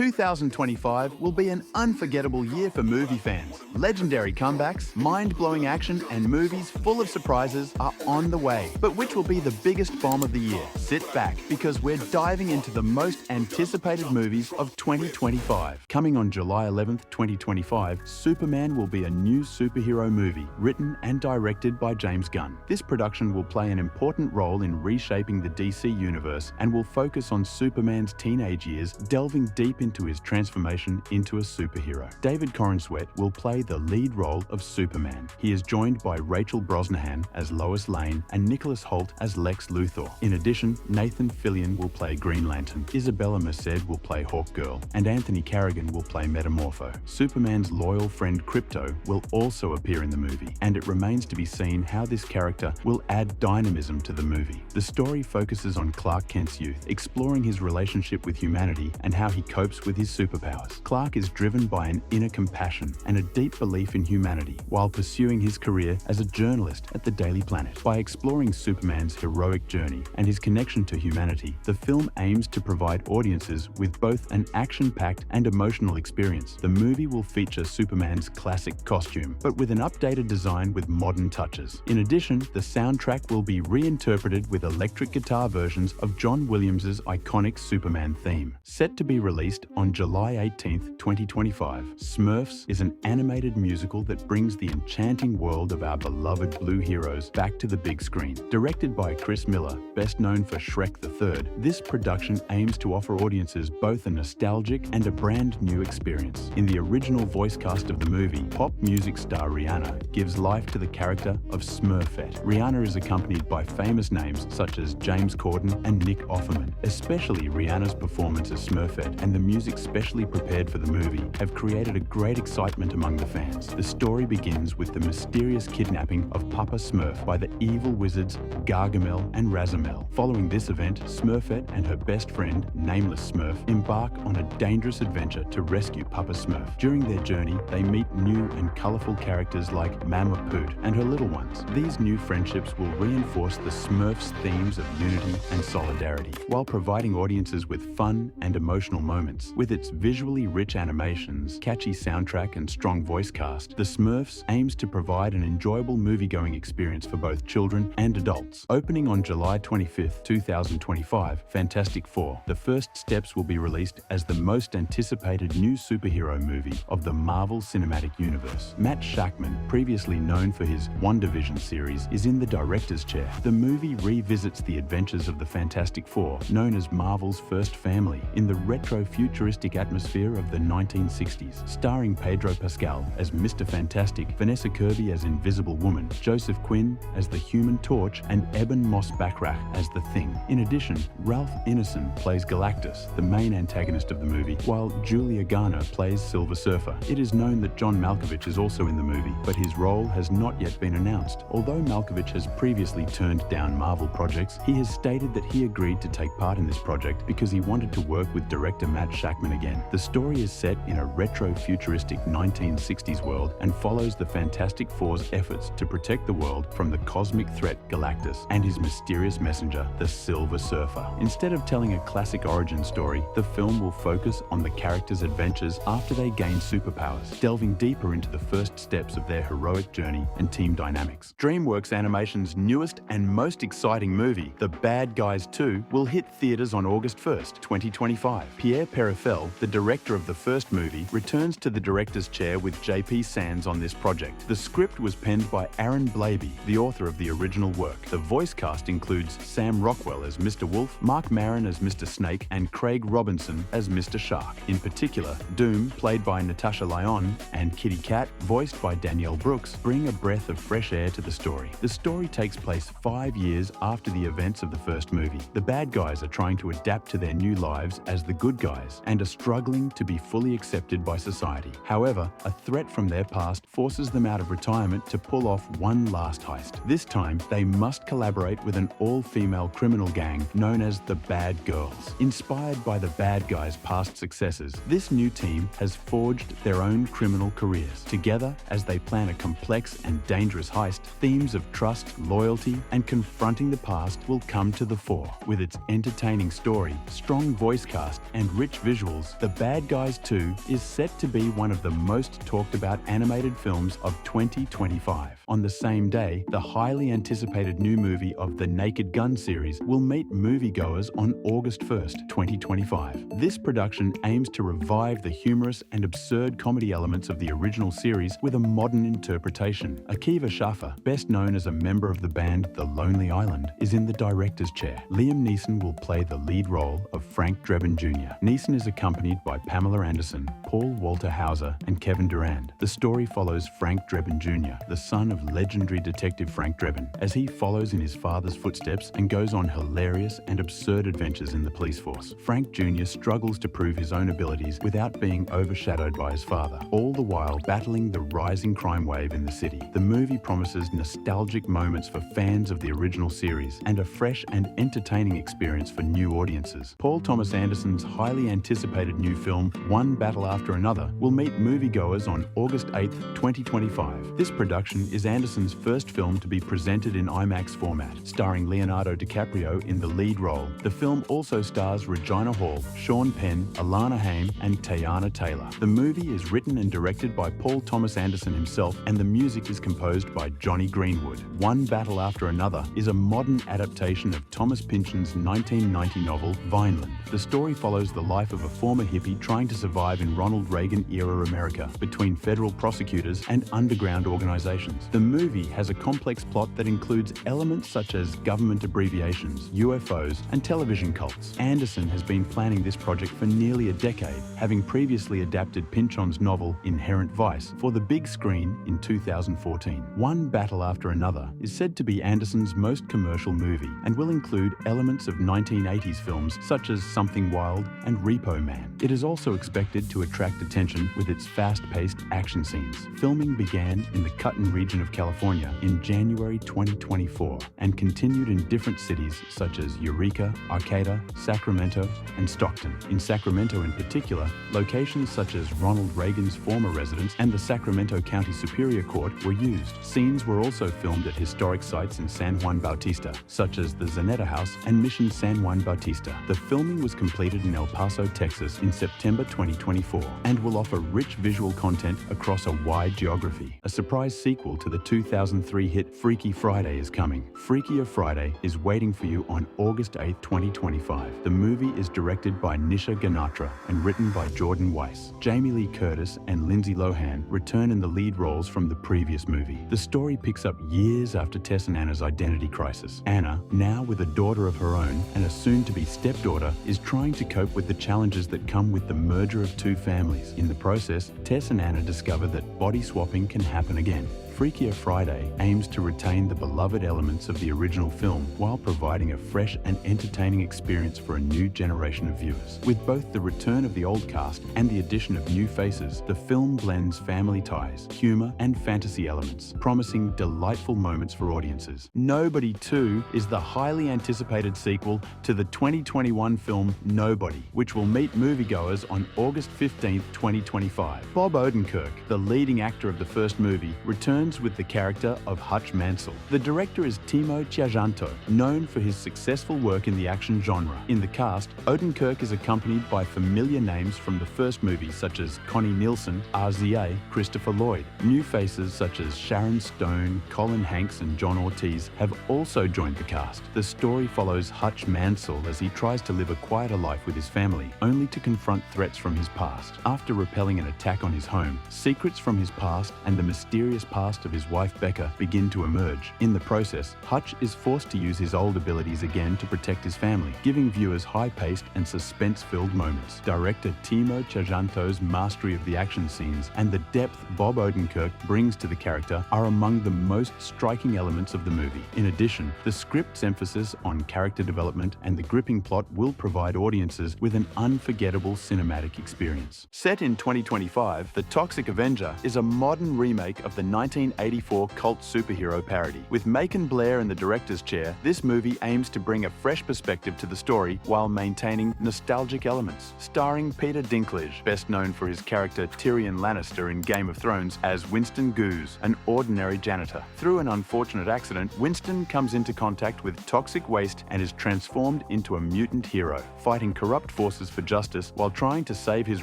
2025 will be an unforgettable year for movie fans. Legendary comebacks, mind-blowing action, and movies full of surprises are on the way. But which will be the biggest bomb of the year? Sit back, because we're diving into the most anticipated movies of 2025. Coming on July 11th, 2025, Superman will be a new superhero movie, written and directed by James Gunn. This production will play an important role in reshaping the DC universe and will focus on Superman's teenage years, delving deep into his transformation into a superhero. David Corenswet will play the lead role of Superman. He is joined by Rachel Brosnahan as Lois Lane and Nicholas Hoult as Lex Luthor. In addition, Nathan Fillion will play Green Lantern, Isabella Merced will play Hawkgirl, and Anthony Carrigan will play Metamorpho. Superman's loyal friend Krypto will also appear in the movie, and it remains to be seen how this character will add dynamism to the movie. The story focuses on Clark Kent's youth, exploring his relationship with humanity and how he copes with his superpowers. Clark is driven by an inner compassion and a deep belief in humanity while pursuing his career as a journalist at the Daily Planet. By exploring Superman's heroic journey and his connection to humanity, the film aims to provide audiences with both an action-packed and emotional experience. The movie will feature Superman's classic costume, but with an updated design with modern touches. In addition, the soundtrack will be reinterpreted with electric guitar versions of John Williams' iconic Superman theme. Set to be released on July 18th, 2025, Smurfs is an animated musical that brings the enchanting world of our beloved blue heroes back to the big screen. Directed by Chris Miller, best known for Shrek the Third, this production aims to offer audiences both a nostalgic and a brand new experience. In the original voice cast of the movie, pop music star Rihanna gives life to the character of Smurfette. Rihanna is accompanied by famous names such as James Corden and Nick Offerman. Especially Rihanna's performance as Smurfette and the music specially prepared for the movie have created a great excitement among the fans. The story begins with the mysterious kidnapping of Papa Smurf by the evil wizards Gargamel and Razamel. Following this event, Smurfette and her best friend, Nameless Smurf, embark on a dangerous adventure to rescue Papa Smurf. During their journey, they meet new and colorful characters like Mama Poot and her little ones. These new friendships will reinforce the Smurfs' themes of unity and solidarity, while providing audiences with fun and emotional moments. With its visually rich animations, catchy soundtrack, and strong voice cast, The Smurfs aims to provide an enjoyable movie-going experience for both children and adults. Opening on July 25th, 2025, Fantastic Four: The First Steps will be released as the most anticipated new superhero movie of the Marvel Cinematic Universe. Matt Shakman, previously known for his WandaVision series, is in the director's chair. The movie revisits the adventures of the Fantastic Four, known as Marvel's first family, in the retro-futuristic atmosphere of the 1960s. Starring Pedro Pascal as Mr. Fantastic, Vanessa Kirby as Invisible Woman, Joseph Quinn as the Human Torch, and Eben Moss-Bachrach as the Thing. In addition, Ralph Ineson plays Galactus, the main antagonist of the movie, while Julia Garner plays Silver Surfer. It is known that John Malkovich is also in the movie, but his role has not yet been announced. Although Malkovich has previously turned down Marvel projects, he has stated that he agreed to take part in this project because he wanted to work with director Matt Shakman again. The story is set in a retro-futuristic 1960s world and follows the Fantastic Four's efforts to protect the world from the cosmic threat Galactus and his mysterious messenger, the Silver Surfer. Instead of telling a classic origin story, the film will focus on the characters' adventures after they gain superpowers, delving deeper into the first steps of their heroic journey and team dynamics. DreamWorks Animation's newest and most exciting movie, The Bad Guys 2, will hit theaters on August 1st, 2025. Pierre Perifel, the director of the first movie, returns to the director's chair with JP Sands on this project. The script was penned by Aaron Blabey, the author of the original work. The voice cast includes Sam Rockwell as Mr. Wolf, Mark Maron as Mr. Snake, and Craig Robinson as Mr. Shark. In particular, Doom, played by Natasha Lyonne, and Kitty Cat, voiced by Danielle Brooks, bring a breath of fresh air to the story. The story takes place 5 years after the events of the first movie. The bad guys are trying to adapt to their new lives as the good guys and are struggling to be fully accepted by society. However, a threat from their past forces them out of retirement to pull off one last heist. This time, they must collaborate with an all-female criminal gang known as the Bad Girls. Inspired by the bad guys' past successes, this new team has forged their own criminal careers. Together, as they plan a complex and dangerous heist, themes of trust, loyalty, and confronting the past will come to the fore. With its entertaining story, strong voice cast, and rich visuals, The Bad Guys 2 is set to be one of the most talked about animated films of 2025. On the same day, the highly anticipated new movie of the Naked Gun series will meet moviegoers on August 1st, 2025. This production aims to revive the humorous and absurd comedy elements of the original series with a modern interpretation. Akiva Schaffer, best known as a member of the band The Lonely Island, is in the director's chair. Liam Neeson will play the lead role of Frank Drebin Jr. Neeson is accompanied by Pamela Anderson, Paul Walter Hauser, and Kevin Durand. The story follows Frank Drebin Jr., the son of legendary detective Frank Drebin, as he follows in his father's footsteps and goes on hilarious and absurd adventures in the police force. Frank Jr. struggles to prove his own abilities without being overshadowed by his father, all the while battling the rising crime wave in the city. The movie promises nostalgic moments for fans of the original series and a fresh and entertaining experience for new audiences. Paul Thomas Anderson's highly anticipated new film, One Battle After Another, will meet moviegoers on August 8th, 2025. This production is Anderson's first film to be presented in IMAX format, starring Leonardo DiCaprio in the lead role. The film also stars Regina Hall, Sean Penn, Alana Haim, and Teyana Taylor. The movie is written and directed by Paul Thomas Anderson himself, and the music is composed by Johnny Greenwood. One Battle After Another is a modern adaptation of Thomas Pynchon's 1990 novel, Vineland. The story follows the life of a former hippie trying to survive in Ronald Reagan-era America between federal prosecutors and underground organizations. The movie has a complex plot that includes elements such as government abbreviations, UFOs, and television cults. Anderson has been planning this project for nearly a decade, having previously adapted Pynchon's novel Inherent Vice for the big screen in 2014. One Battle After Another is said to be Anderson's most commercial movie and will include elements of 1980s films such as Something Wild and Repo Man. It is also expected to attract attention with its fast-paced action scenes. Filming began in the Cutton region of California in January 2024 and continued in different cities such as Eureka, Arcata, Sacramento, and Stockton. In Sacramento in particular, locations such as Ronald Reagan's former residence and the Sacramento County Superior Court were used. Scenes were also filmed at historic sites in San Juan Bautista, such as the Zanetta House and Mission San Juan Bautista. The filming was completed in El Paso, Texas in September 2024 and will offer rich visual content across a wide geography. A surprise sequel to the 2003 hit Freaky Friday is coming. Freakier Friday is waiting for you on August 8, 2025. The movie is directed by Nisha Ganatra and written by Jordan Weiss. Jamie Lee Curtis and Lindsay Lohan return in the lead roles from the previous movie. The story picks up years after Tess and Anna's identity crisis. Anna, now with a daughter of her own and a soon-to-be stepdaughter, is trying to cope with the challenges that come with the merger of two families. In the process, Tess and Anna discover that body swapping can happen again. Freakier Friday aims to retain the beloved elements of the original film while providing a fresh and entertaining experience for a new generation of viewers. With both the return of the old cast and the addition of new faces, the film blends family ties, humor, and fantasy elements, promising delightful moments for audiences. Nobody 2 is the highly anticipated sequel to the 2021 film Nobody, which will meet moviegoers on August 15, 2025. Bob Odenkirk, the leading actor of the first movie, returns with the character of Hutch Mansell. The director is Timo Tjahjanto, known for his successful work in the action genre. In the cast, Odenkirk is accompanied by familiar names from the first movie such as Connie Nielsen, RZA, Christopher Lloyd. New faces such as Sharon Stone, Colin Hanks, and John Ortiz have also joined the cast. The story follows Hutch Mansell as he tries to live a quieter life with his family, only to confront threats from his past. After repelling an attack on his home, secrets from his past and the mysterious past of his wife Becca begin to emerge. In the process, Hutch is forced to use his old abilities again to protect his family, giving viewers high-paced and suspense-filled moments. Director Timo Tjahjanto's mastery of the action scenes and the depth Bob Odenkirk brings to the character are among the most striking elements of the movie. In addition, the script's emphasis on character development and the gripping plot will provide audiences with an unforgettable cinematic experience. Set in 2025, The Toxic Avenger is a modern remake of the 1984 cult superhero parody. With Macon Blair in the director's chair, this movie aims to bring a fresh perspective to the story while maintaining nostalgic elements. Starring Peter Dinklage, best known for his character Tyrion Lannister in Game of Thrones as Winston Goose, an ordinary janitor. Through an unfortunate accident, Winston comes into contact with toxic waste and is transformed into a mutant hero, fighting corrupt forces for justice while trying to save his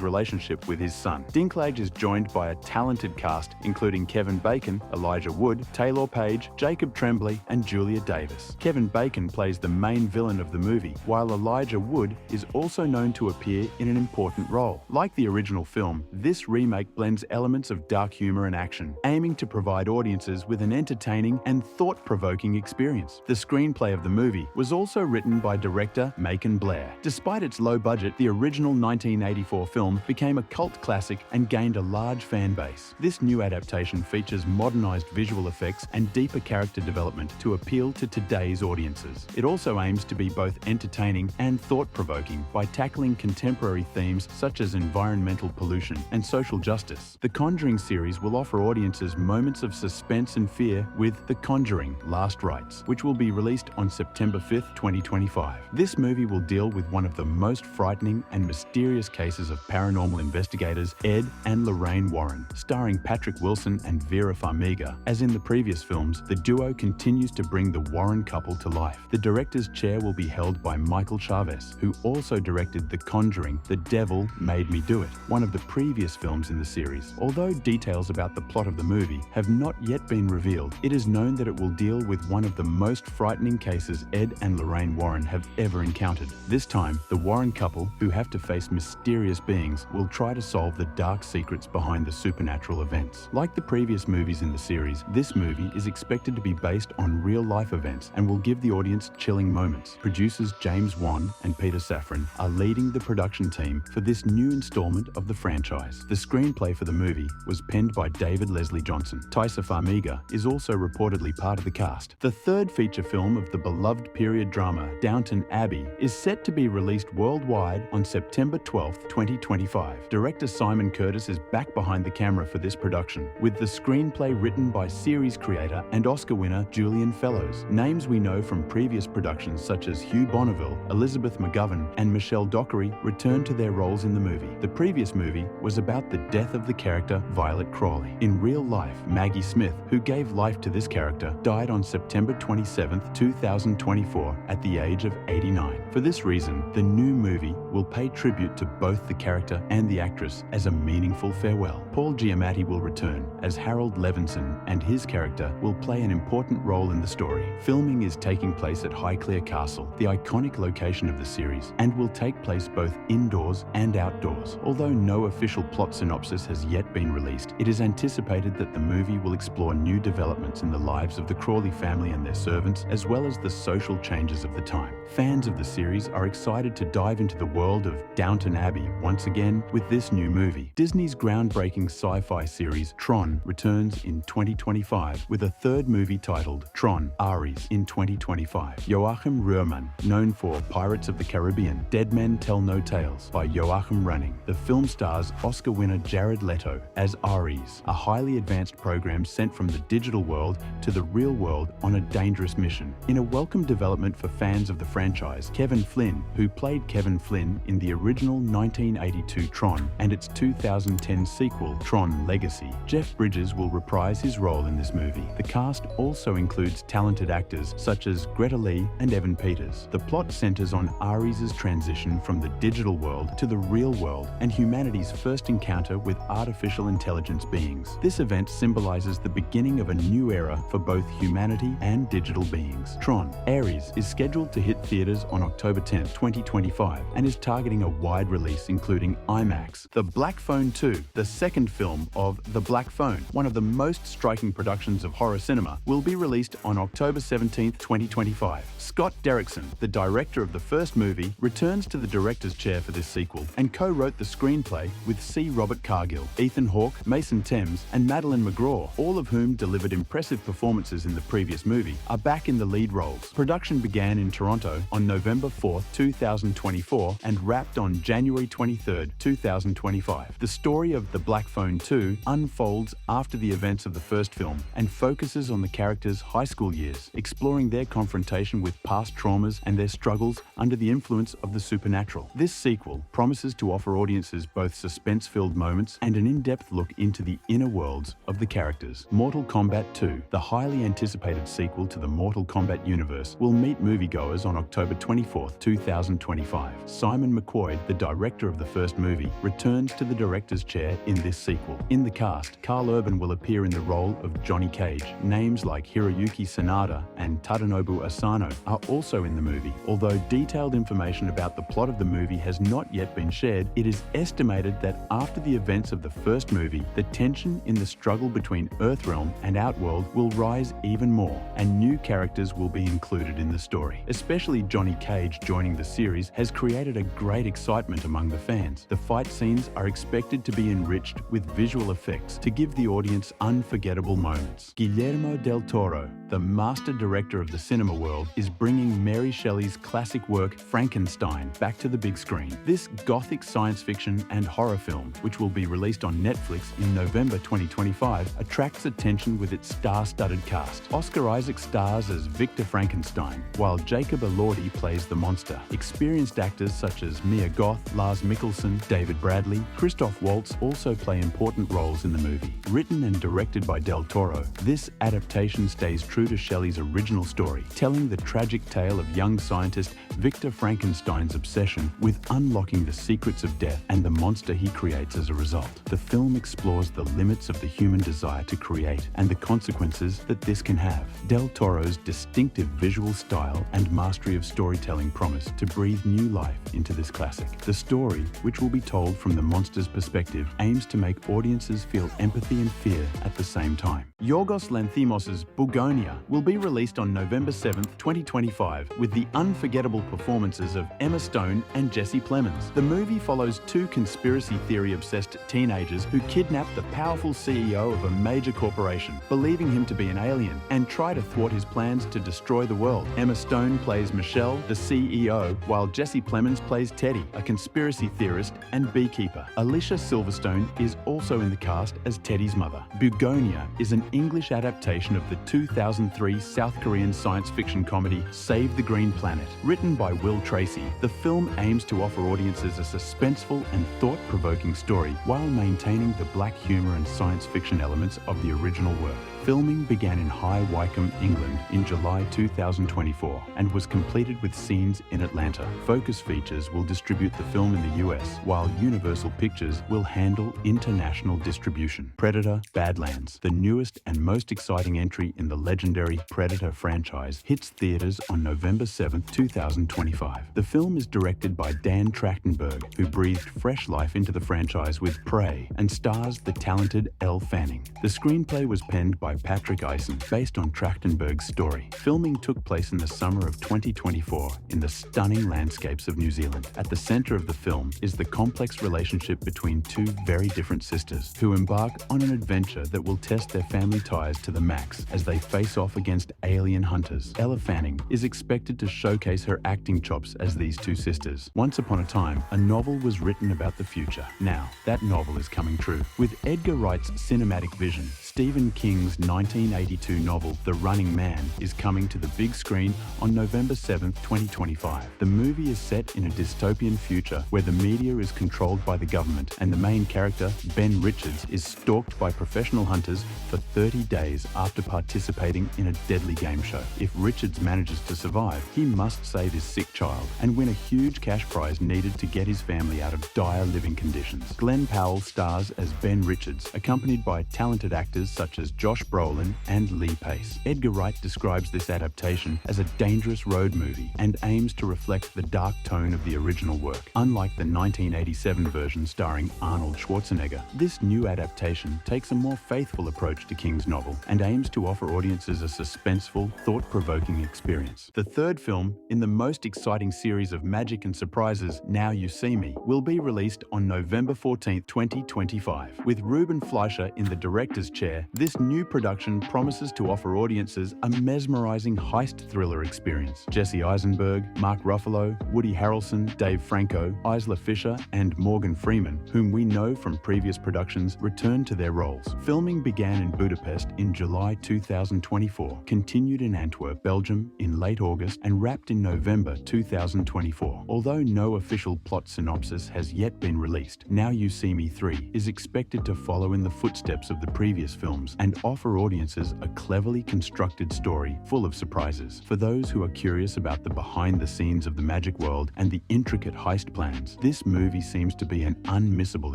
relationship with his son. Dinklage is joined by a talented cast, including Kevin Bacon, Elijah Wood, Taylor Page, Jacob Tremblay, and Julia Davis. Kevin Bacon plays the main villain of the movie, while Elijah Wood is also known to appear in an important role. Like the original film, this remake blends elements of dark humor and action, aiming to provide audiences with an entertaining and thought-provoking experience. The screenplay of the movie was also written by director Macon Blair. Despite its low budget, the original 1984 film became a cult classic and gained a large fan base. This new adaptation features modernized visual effects and deeper character development to appeal to today's audiences. It also aims to be both entertaining and thought-provoking by tackling contemporary themes such as environmental pollution and social justice. The Conjuring series will offer audiences moments of suspense and fear with The Conjuring: Last Rites, which will be released on September 5th, 2025. This movie will deal with one of the most frightening and mysterious cases of paranormal investigators Ed and Lorraine Warren. Starring Patrick Wilson and Vera Farmiga, as in the previous films, the duo continues to bring the Warren couple to life. The director's chair will be held by Michael Chavez, who also directed The Conjuring: The Devil Made Me Do It, one of the previous films in the series. Although details about the plot of the movie have not yet been revealed, it is known that it will deal with one of the most frightening cases Ed and Lorraine Warren have ever encountered. This time, the Warren couple, who have to face mysterious beings, will try to solve the dark secrets behind the supernatural events. Like the previous movies in the series, this movie is expected to be based on real-life events and will give the audience chilling moments. Producers James Wan and Peter Safran are leading the production team for this new installment of the franchise. The screenplay for the movie was penned by David Leslie Johnson. Taissa Farmiga is also reportedly part of the cast. The third feature film of the beloved period drama Downton Abbey is set to be released worldwide on September 12th, 2025. Director Simon Curtis is back behind the camera for this production, with the screenplay written by series creator and Oscar winner Julian Fellows. Names we know from previous productions such as Hugh Bonneville, Elizabeth McGovern, and Michelle Dockery return to their roles in the movie. The previous movie was about the death of the character Violet Crawley. In real life, Maggie Smith, who gave life to this character, died on September 27th, 2024 at the age of 89. For this reason, the new movie will pay tribute to both the character and the actress as a meaningful farewell. Paul Giamatti will return as Harold Levinson, and his character will play an important role in the story. Filming is taking place at Highclere Castle, the iconic location of the series, and will take place both indoors and outdoors. Although no official plot synopsis has yet been released, it is anticipated that the movie will explore new developments in the lives of the Crawley family and their servants, as well as the social changes of the time. Fans of the series are excited to dive into the world of Downton Abbey once again with this new movie. Disney's groundbreaking sci-fi series Tron returns in 2025 with a third movie titled Tron: Ares in 2025. Joachim Ruhrmann, known for Pirates of the Caribbean, Dead Men Tell No Tales by Joachim Running. The film stars Oscar winner Jared Leto as Ares, a highly advanced program sent from the digital world to the real world on a dangerous mission. In a welcome development for fans of the franchise, Kevin Flynn, who played Kevin Flynn in the original 1982 Tron and its 2010 sequel Tron Legacy, Jeff Bridges will reprise his role in this movie. The cast also includes talented actors such as Greta Lee and Evan Peters. The plot centers on Ares' transition from the digital world to the real world and humanity's first encounter with artificial intelligence beings. This event symbolizes the beginning of a new era for both humanity and digital beings. Tron: Ares is scheduled to hit theaters on October 10, 2025, and is targeting a wide release including IMAX. The Black Phone 2, the second film of The Black Phone, one of the most striking productions of horror cinema, will be released on October 17, 2025. Scott Derrickson, the director of the first movie, returns to the director's chair for this sequel and co-wrote the screenplay with C. Robert Cargill, Ethan Hawke, Mason Thames, and Madeline McGraw, all of whom delivered impressive performances in the previous movie, are back in the lead roles. Production began in Toronto on November 4, 2024 and wrapped on January 23, 2025. The story of The Black Phone 2 unfolds after the events events of the first film and focuses on the characters' high school years, exploring their confrontation with past traumas and their struggles under the influence of the supernatural. This sequel promises to offer audiences both suspense-filled moments and an in-depth look into the inner worlds of the characters. Mortal Kombat 2, the highly anticipated sequel to the Mortal Kombat universe, will meet moviegoers on October 24, 2025. Simon McQuoid, the director of the first movie, returns to the director's chair in this sequel. In the cast, Carl Urban will appear in the role of Johnny Cage. Names like Hiroyuki Sanada and Tadanobu Asano are also in the movie. Although detailed information about the plot of the movie has not yet been shared, it is estimated that after the events of the first movie, the tension in the struggle between Earthrealm and Outworld will rise even more, and new characters will be included in the story. Especially Johnny Cage joining the series has created a great excitement among the fans. The fight scenes are expected to be enriched with visual effects to give the audience unforgettable moments. Guillermo del Toro, the master director of the cinema world, is bringing Mary Shelley's classic work Frankenstein back to the big screen. This gothic science fiction and horror film, which will be released on Netflix in November 2025, attracts attention with its star-studded cast. Oscar Isaac stars as Victor Frankenstein, while Jacob Elordi plays the monster. Experienced actors such as Mia Goth, Lars Mikkelsen, David Bradley, Christoph Waltz also play important roles in the movie. Written and directed by Del Toro, this adaptation stays true to Shelley's original story, telling the tragic tale of young scientist Victor Frankenstein's obsession with unlocking the secrets of death and the monster he creates as a result. The film explores the limits of the human desire to create and the consequences that this can have. Del Toro's distinctive visual style and mastery of storytelling promise to breathe new life into this classic. The story, which will be told from the monster's perspective, aims to make audiences feel empathy and fear at the same time. Yorgos Lanthimos' Bugonia will be released on November 7, 2025, with the unforgettable performances of Emma Stone and Jesse Plemons. The movie follows two conspiracy theory-obsessed teenagers who kidnap the powerful CEO of a major corporation, believing him to be an alien, and try to thwart his plans to destroy the world. Emma Stone plays Michelle, the CEO, while Jesse Plemons plays Teddy, a conspiracy theorist and beekeeper. Alicia Silverstone is also in the cast as Teddy's mother. Bugonia is an English adaptation of the 2003 South Korean science fiction comedy Save the Green Planet. Written by Will Tracy, the film aims to offer audiences a suspenseful and thought-provoking story while maintaining the black humor and science fiction elements of the original work. Filming began in High Wycombe, England in July 2024 and was completed with scenes in Atlanta. Focus Features will distribute the film in the US, while Universal Pictures will handle international distribution. Predator: Badlands, the newest and most exciting entry in the legendary Predator franchise, hits theaters on November 7, 2025. The film is directed by Dan Trachtenberg, who breathed fresh life into the franchise with Prey, and stars the talented Elle Fanning. The screenplay was penned by Patrick Eisen, based on Trachtenberg's story. Filming took place in the summer of 2024 in the stunning landscapes of New Zealand. At the center of the film is the complex relationship between two very different sisters who embark on an adventure that will test their family ties to the max as they face off against alien hunters. Elle Fanning is expected to showcase her acting chops as these two sisters. Once upon a time, a novel was written about the future. Now, that novel is coming true. With Edgar Wright's cinematic vision, Stephen King's 1982 novel The Running Man is coming to the big screen on November 7, 2025. The movie is set in a dystopian future where the media is controlled by the government and the main character, Ben Richards, is stalked by professional hunters for 30 days after participating in a deadly game show. If Richards manages to survive, he must save his sick child and win a huge cash prize needed to get his family out of dire living conditions. Glenn Powell stars as Ben Richards, accompanied by talented actors such as Josh Brolin and Lee Pace. Edgar Wright describes this adaptation as a dangerous road movie and aims to reflect the dark tone of the original work. Unlike the 1987 version starring Arnold Schwarzenegger, this new adaptation takes a more faithful approach to King's novel and aims to offer audiences a suspenseful, thought-provoking experience. The third film in the most exciting series of magic and surprises, Now You See Me, will be released on November 14, 2025. With Ruben Fleischer in the director's chair, this new production promises to offer audiences a mesmerizing heist thriller experience. Jesse Eisenberg, Mark Ruffalo, Woody Harrelson, Dave Franco, Isla Fisher, and Morgan Freeman, whom we know from previous productions, return to their roles. Film Filming began in Budapest in July 2024, continued in Antwerp, Belgium in late August, and wrapped in November 2024. Although no official plot synopsis has yet been released, Now You See Me 3 is expected to follow in the footsteps of the previous films and offer audiences a cleverly constructed story full of surprises. For those who are curious about the behind the scenes of the magic world and the intricate heist plans, this movie seems to be an unmissable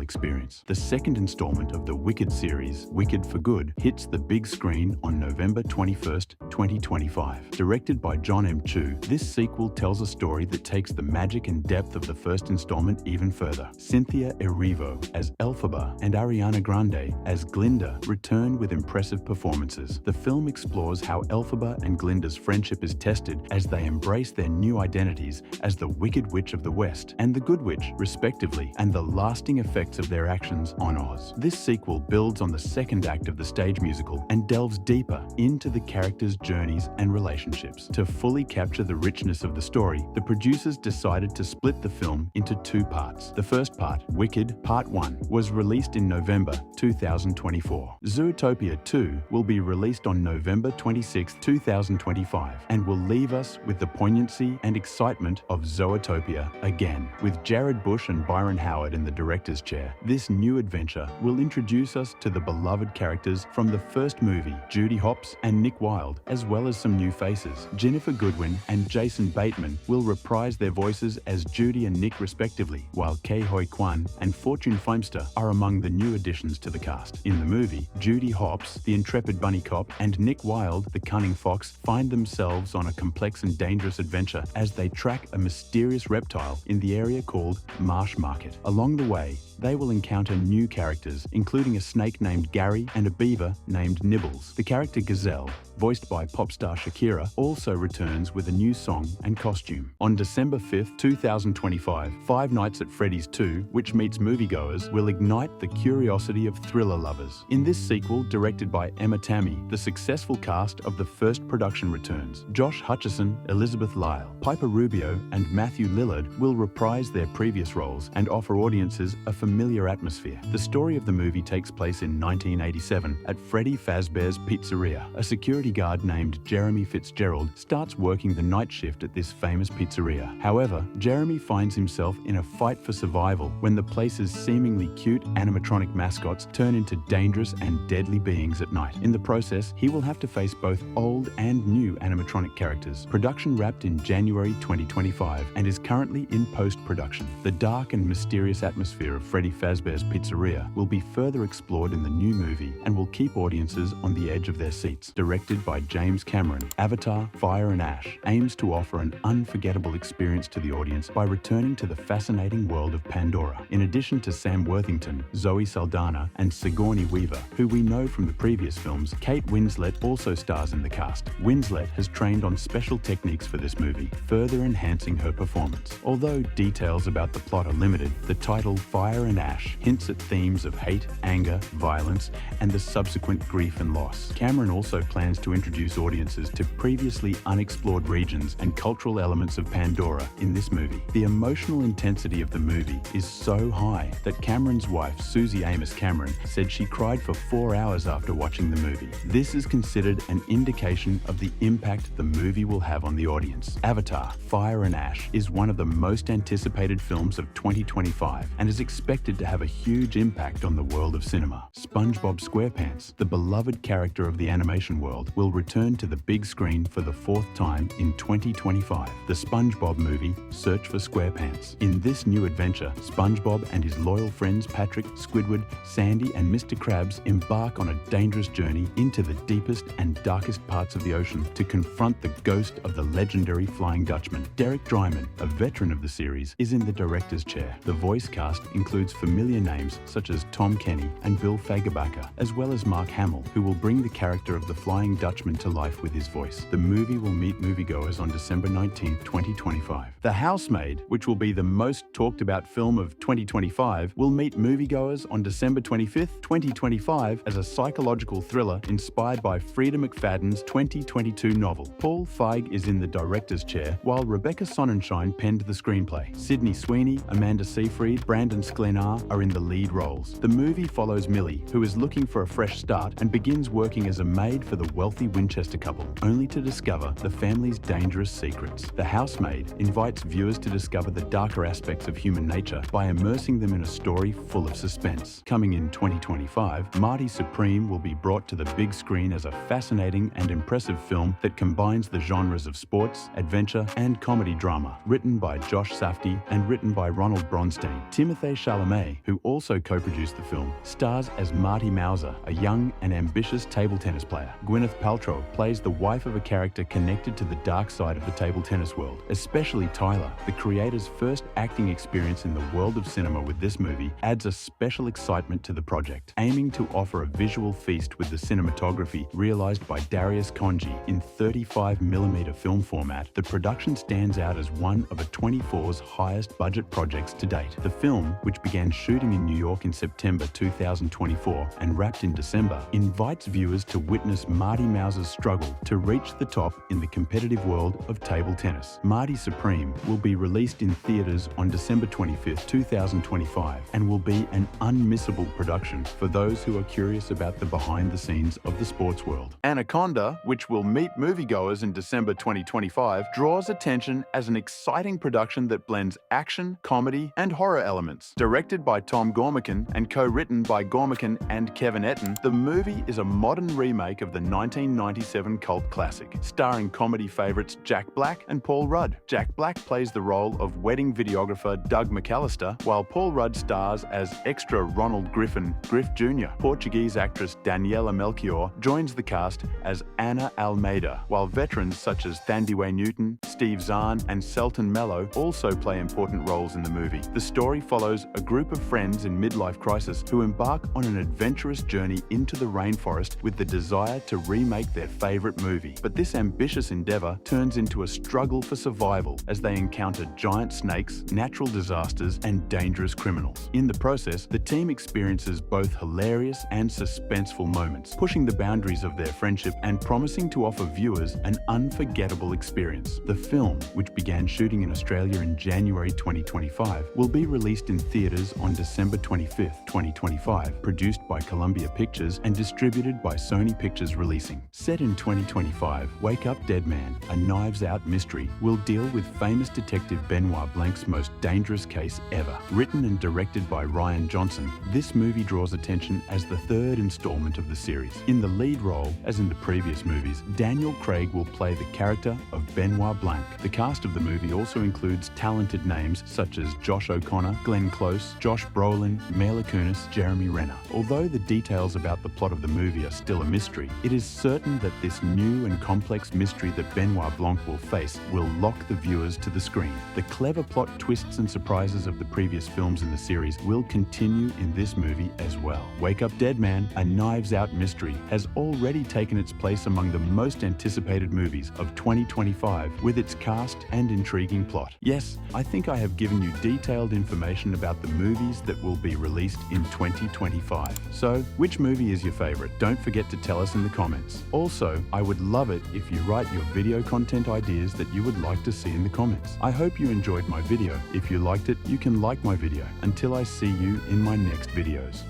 experience. The second installment of the Wicked series, Wicked for Good, hits the big screen on November 21st, 2025. Directed by John M. Chu, this sequel tells a story that takes the magic and depth of the first installment even further. Cynthia Erivo as Elphaba and Ariana Grande as Glinda return with impressive performances. The film explores how Elphaba and Glinda's friendship is tested as they embrace their new identities as the Wicked Witch of the West and the Good Witch, respectively, and the lasting effects of their actions on Oz. This sequel builds on the second act of the stage musical and delves deeper into the characters' journeys and relationships. To fully capture the richness of the story, the producers decided to split the film into two parts. The first part, Wicked Part 1, was released in November 2024. Zootopia 2 will be released on November 26, 2025, and will leave us with the poignancy and excitement of Zootopia again. With Jared Bush and Byron Howard in the director's chair, this new adventure will introduce us to the beloved characters from the first movie, Judy Hopps and Nick Wilde, as well as some new faces. Jennifer Goodwin and Jason Bateman will reprise their voices as Judy and Nick respectively, while Ke Huy Quan and Fortune Feimster are among the new additions to the cast. In the movie, Judy Hopps, the intrepid bunny cop, and Nick Wilde, the cunning fox, find themselves on a complex and dangerous adventure as they track a mysterious reptile in the area called Marsh Market. Along the way, they will encounter new characters, including a snake named Gary and a beaver named Nibbles. The character Gazelle, voiced by pop star Shakira, also returns with a new song and costume. On December 5th, 2025, Five Nights at Freddy's 2, which meets moviegoers, will ignite the curiosity of thriller lovers. In this sequel, directed by Emma Tammy, the successful cast of the first production returns. Josh Hutcherson, Elizabeth Lyle, Piper Rubio, and Matthew Lillard will reprise their previous roles and offer audiences a familiar atmosphere. The story of the movie takes place in 1987 at Freddy Fazbear's Pizzeria. A security guard named Jeremy Fitzgerald starts working the night shift at this famous pizzeria. However, Jeremy finds himself in a fight for survival when the place's seemingly cute animatronic mascots turn into dangerous and deadly beings at night. In the process, he will have to face both old and new animatronic characters. Production wrapped in January 2025 and is currently in post-production. The dark and mysterious atmosphere of Freddy Fazbear's Pizzeria will be further explored in the new movie and will keep audiences on the edge of their seats. Directed by James Cameron, Avatar: Fire and Ash aims to offer an unforgettable experience to the audience by returning to the fascinating world of Pandora. In addition to Sam Worthington, Zoe Saldana, and Sigourney Weaver, who we know from the previous films, Kate Winslet also stars in the cast. Winslet has trained on special techniques for this movie, further enhancing her performance. Although details about the plot are limited, the title Fire and Ash hints at themes of hate, anger, violence, and the subsequent grief and loss. Cameron also plans to introduce audiences to previously unexplored regions and cultural elements of Pandora in this movie. The emotional intensity of the movie is so high that Cameron's wife, Susie Amos Cameron, said she cried for 4 hours after watching the movie. This is considered an indication of the impact the movie will have on the audience. Avatar: Fire and Ash is one of the most anticipated films of 2025 and is expected to have a huge impact on the world of cinema. SpongeBob SquarePants, the beloved character of the animation world, will return to the big screen for the 4th time in 2025. The SpongeBob movie, Search for SquarePants. In this new adventure, SpongeBob and his loyal friends Patrick, Squidward, Sandy, and Mr. Krabs embark on a dangerous journey into the deepest and darkest parts of the ocean to confront the ghost of the legendary Flying Dutchman. Derek Drymon, a veteran of the series, is in the director's chair. The voice cast includes familiar names such as Tom Kenny and Bill Fagerbakker, as well as Mark Hamill, who will bring the character of the Flying Dutchman to life with his voice. The movie will meet moviegoers on December 19, 2025. The Housemaid, which will be the most talked about film of 2025, will meet moviegoers on December 25th, 2025 as a psychological thriller inspired by Frida McFadden's 2022 novel. Paul Feig is in the director's chair, while Rebecca Sonnenschein penned the screenplay. Sydney Sweeney, Amanda Seyfried, Brandon Sklen Einar are in the lead roles. The movie follows Millie, who is looking for a fresh start and begins working as a maid for the wealthy Winchester couple, only to discover the family's dangerous secrets. The Housemaid invites viewers to discover the darker aspects of human nature by immersing them in a story full of suspense. Coming in 2025, Marty Supreme will be brought to the big screen as a fascinating and impressive film that combines the genres of sports, adventure, and comedy drama. Written by Josh Safdie and written by Ronald Bronstein. Timothée Chalamet, who also co-produced the film, stars as Marty Mauser, a young and ambitious table tennis player. Gwyneth Paltrow plays the wife of a character connected to the dark side of the table tennis world. Especially Tyler, the creator's first acting experience in the world of cinema with this movie, adds a special excitement to the project. Aiming to offer a visual feast with the cinematography realized by Darius Khondji in 35mm film format, the production stands out as one of A24's highest budget projects to date. The film, which began shooting in New York in September 2024 and wrapped in December, invites viewers to witness Marty Mauser's struggle to reach the top in the competitive world of table tennis. Marty Supreme will be released in theaters on December 25, 2025, and will be an unmissable production for those who are curious about the behind the scenes of the sports world. Anaconda, which will meet moviegoers in December 2025, draws attention as an exciting production that blends action, comedy, and horror elements. Directed by Tom Gormican and co-written by Gormican and Kevin Etten, the movie is a modern remake of the 1997 cult classic, starring comedy favorites Jack Black and Paul Rudd. Jack Black plays the role of wedding videographer Doug McAllister, while Paul Rudd stars as extra Ronald Griff Jr. Portuguese actress Daniela Melchior joins the cast as Ana Almeida, while veterans such as Thandiwe Newton, Steve Zahn, and Selton Mello also play important roles in the movie. The story follows a group of friends in midlife crisis who embark on an adventurous journey into the rainforest with the desire to remake their favorite movie. But this ambitious endeavor turns into a struggle for survival as they encounter giant snakes, natural disasters, and dangerous criminals. In the process, the team experiences both hilarious and suspenseful moments, pushing the boundaries of their friendship and promising to offer viewers an unforgettable experience. The film, which began shooting in Australia in January 2025, will be released in theaters on December 25, 2025, produced by Columbia Pictures and distributed by Sony Pictures Releasing. Set in 2025, Wake Up Dead Man, a Knives Out mystery, will deal with famous detective Benoit Blanc's most dangerous case ever. Written and directed by Ryan Johnson, this movie draws attention as the third installment of the series. In the lead role, as in the previous movies, Daniel Craig will play the character of Benoit Blanc. The cast of the movie also includes talented names such as Josh O'Connor, Glenn Close, Josh Brolin, Mila Kunis, Jeremy Renner. Although the details about the plot of the movie are still a mystery, it is certain that this new and complex mystery that Benoit Blanc will face will lock the viewers to the screen. The clever plot twists and surprises of the previous films in the series will continue in this movie as well. Wake Up Dead Man, a Knives Out mystery, has already taken its place among the most anticipated movies of 2025 with its cast and intriguing plot. Yes, I think I have given you detailed information about the movies that will be released in 2025. So, which movie is your favorite? Don't forget to tell us in the comments. Also, I would love it if you write your video content ideas that you would like to see in the comments. I hope you enjoyed my video. If you liked it, you can like my video. Until I see you in my next videos.